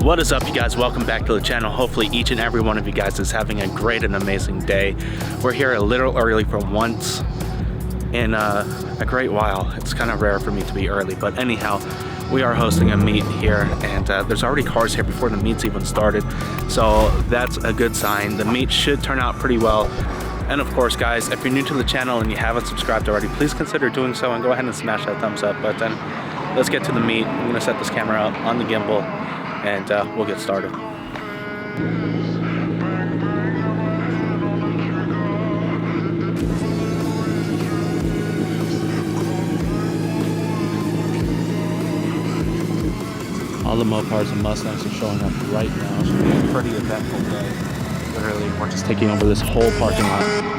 What is up, you guys? Welcome back to the channel. Hopefully each and every one of you guys is having a great and amazing day. We're here a little early for once in a great while. It's kind of rare for me to be early, but anyhow, we are hosting a meet here, and there's already cars here before the meet's even started, so that's a good sign. The meet should turn out pretty well. And of course, guys, if you're new to the channel and you haven't subscribed already, please consider doing so and go ahead and smash that thumbs up button. Let's get to the meet. I'm gonna set this camera up on the gimbal and we'll get started. All the Mopars and Mustangs are showing up right now. It's gonna be a pretty eventful day. Literally, we're just taking over this whole parking lot.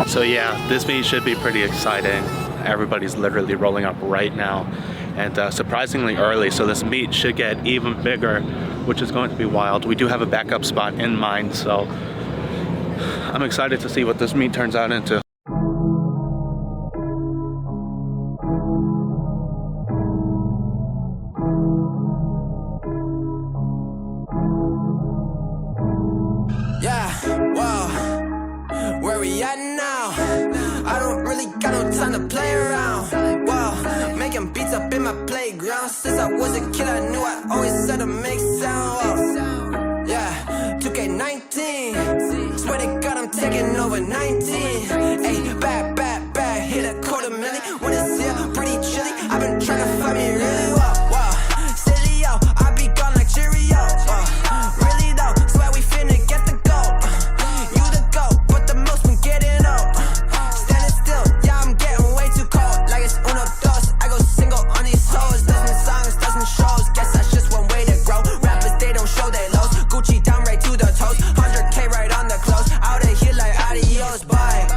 So yeah, this meet should be pretty exciting. Everybody's literally rolling up right now, and surprisingly early, so this meet should get even bigger, which is going to be wild. We do have a backup spot in mind, so I'm excited to see what this meet turns out into. Yeah, wow, where we at now? I don't really got no time to play around. Wow, making beats up in my playground. Since I was a kid, I knew I always had to make sound. Wow. Yeah, 2K19. Swear to God, I'm taking over 19. Hey, back, hit a $250,000. When it's here, pretty chilly. I've been trying to find me really wow. Silly, yo, I be gone like Cheerio. Really though, swear we finna get the goal. You the goat, but the most been getting old. Standing still, yeah, I'm getting way too cold. Like it's uno dos, I go single on these hoes. Dozen songs, dozen shows, guess that's just one way to grow. Rappers, they don't show their lows. Gucci down right to the toes, 100K right on the clothes. Out of here like adios, bye.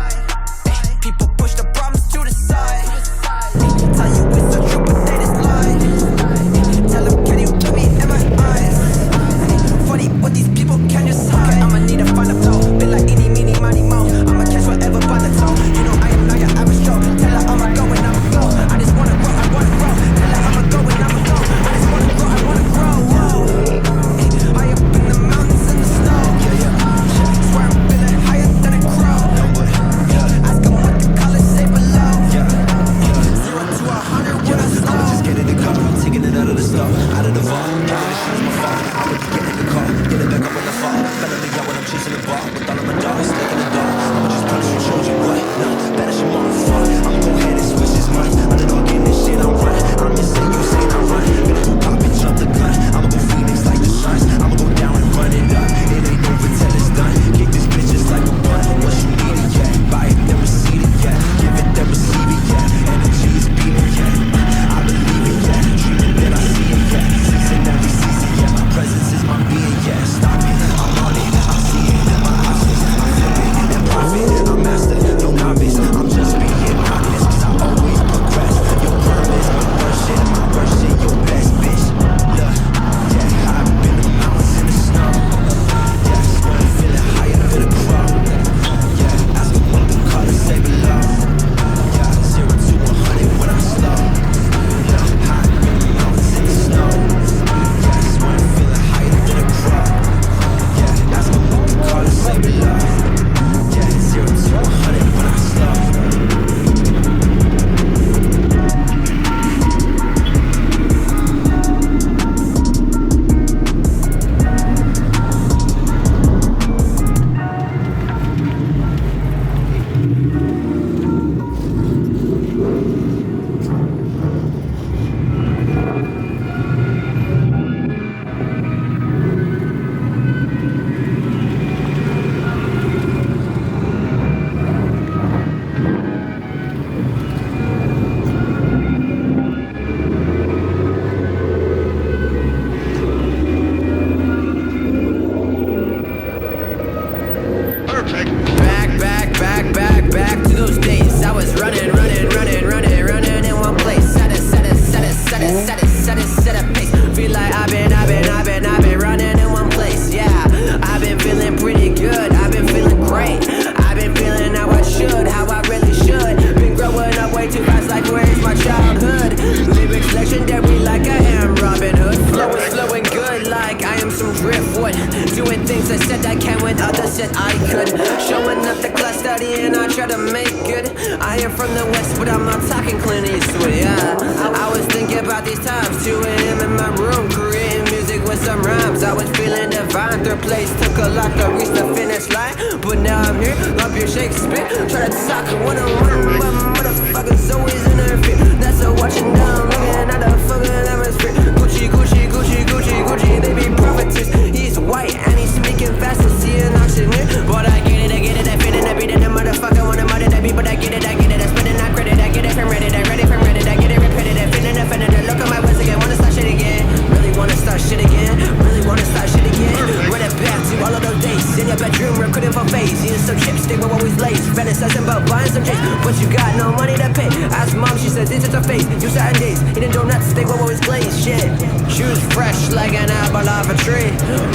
like I am some driftwood, doing things I said I can when others said I could. Showing up the class study and I try to make good. I am from the west, but I'm not talking Clint Eastwood, yeah. I was thinking about these times, 2 a.m. in my room, creating music with some rhymes. I was feeling divine, third place took a lot to reach the finish line. But now I'm here, up your Shakespeare, try to talk one-on-one, but motherfuckers always interfere. That's a watching down, looking at the fucking atmosphere. Gucci, Gucci, Gucci, Gucci, Gucci, they be prophetess. He's white and he's speaking fast as he an auctioneer. But I get it, I fit it, I beat it, the motherfucker wanna murder that beat. But I get it, I spending not credit, I get it from Reddit, I read it from Reddit, I get it repetitive, feeling offended. Look at my words again, wanna start shit again, really wanna start shit again, really wanna start shit again. Run it back to all of those days, in your bedroom, recruiting for face, eating some chips, they were always lace, fantasizing about buying some chicks, but you got no money to pay. Ask mom, she says this is her face, you Saturdays, eating donuts, they were always glazed, shit. Shoes fresh like an apple off a tree,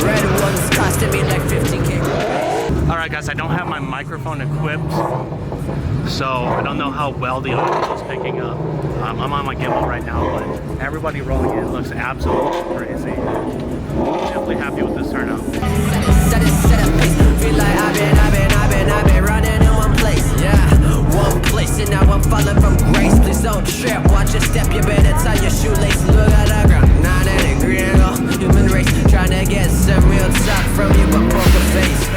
red ones costing me like 15K. Alright guys, I don't have my microphone equipped, so I don't know how well the audio is picking up. I'm on my gimbal right now, but everybody rolling in looks absolutely crazy. Definitely happy with this turnout. Set up pace. Feel like I've been running in one place. Yeah, one place, and now I'm falling from grace. Please don't trip, watch your step, you better tie your shoelace. Look at the ground, 90 degree angle, human race. Trying to get some real talk from you, but poker face.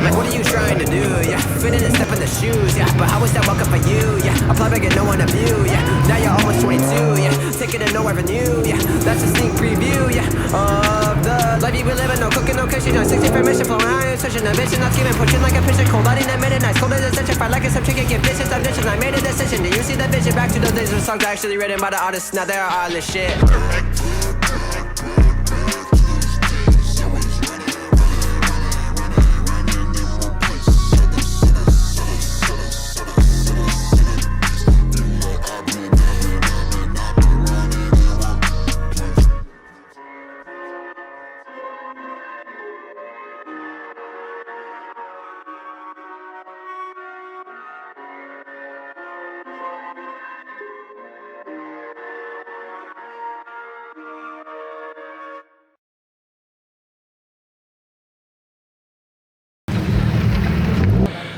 Like, what are you trying to do? Yeah, fitting and step in the shoes. Yeah, but how is that welcome for you? Yeah, apply back and no one to view. Yeah, now you're almost 22. Yeah, taking it no revenue. Yeah, that's a sneak preview. Yeah, of the life you be living. No cooking, no kitchen. 60 permission for my own searching. Ambition, not scheming, pushing like a pigeon. Cold body that made it nice. Cold as a stitch. Fight like a some chicken. Give dishes, I'm ditching. I made a decision. Do you see the vision? Back to those days when songs are actually written by the artists. Now they're all this shit.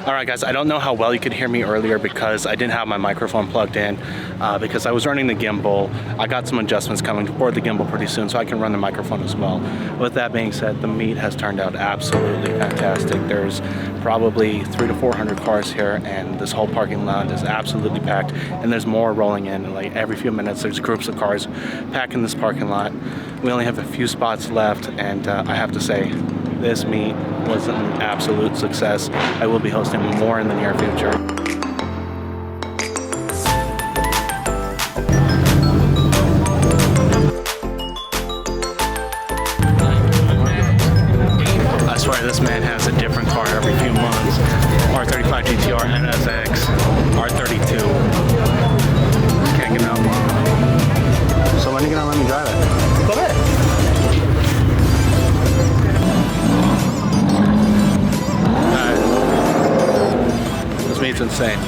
Alright guys, I don't know how well you could hear me earlier because I didn't have my microphone plugged in because I was running the gimbal. I got some adjustments coming to board the gimbal pretty soon so I can run the microphone as well. With that being said, the meet has turned out absolutely fantastic. There's probably 300 to 400 cars here and this whole parking lot is absolutely packed, and there's more rolling in. Like every few minutes there's groups of cars packing this parking lot. We only have a few spots left, and I have to say, this meet was an absolute success. I will be hosting more in the near future. I swear this man has a different car every few months. R35 GTR NSX, R32. Can't get out. So when are you gonna let me drive it? Go ahead. It's insane.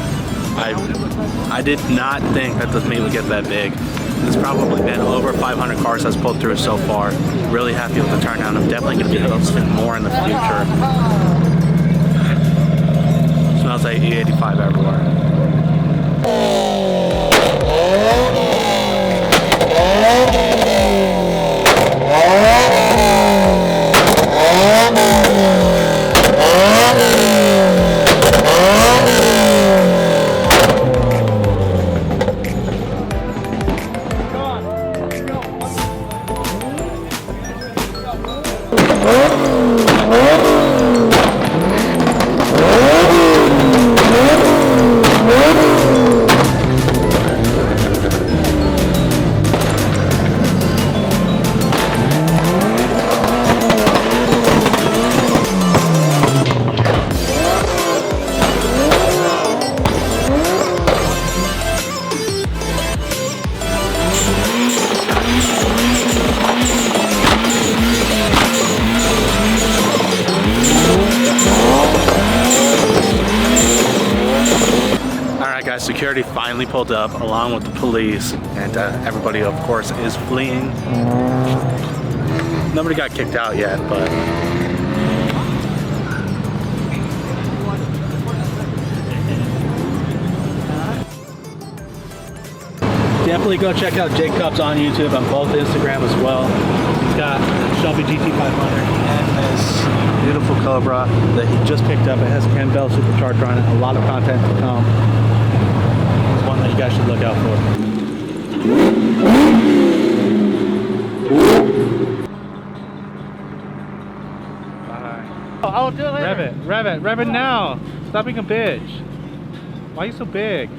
I did not think that this meet would get that big. There's probably been over 500 cars that's pulled through so far. Really happy with the turnout. I'm definitely going to be hosting more in the future. Smells like E85 everywhere. Security finally pulled up along with the police, and everybody of course is fleeing. Nobody got kicked out yet, but definitely go check out Jake Cubs on YouTube, on both Instagram as well. He's got Shelby GT500 and this beautiful Cobra that he just picked up. It has Ken Bell supercharger on it. A lot of content to come. It's one that you guys should look out for. I'll do it later. Rev it now. Stop being a bitch. Why are you so big?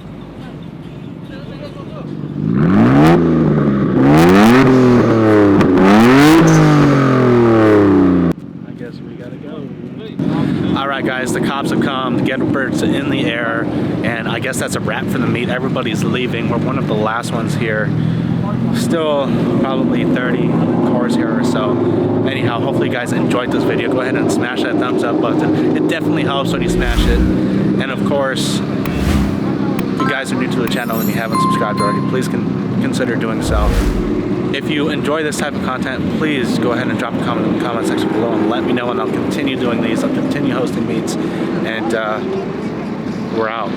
I guess we gotta go. Alright guys, the cops have come, the ghetto birds are in the air, and I guess that's a wrap for the meet. Everybody's leaving. We're one of the last ones here. Still probably 30 cars here or so. Anyhow, hopefully you guys enjoyed this video. Go ahead and smash that thumbs up button. It definitely helps when you smash it. And of course, if you guys are new to the channel and you haven't subscribed already, please consider doing so. If you enjoy this type of content, please go ahead and drop a comment in the comment section below and let me know, and I'll continue doing these. I'll continue hosting meets, and we're out.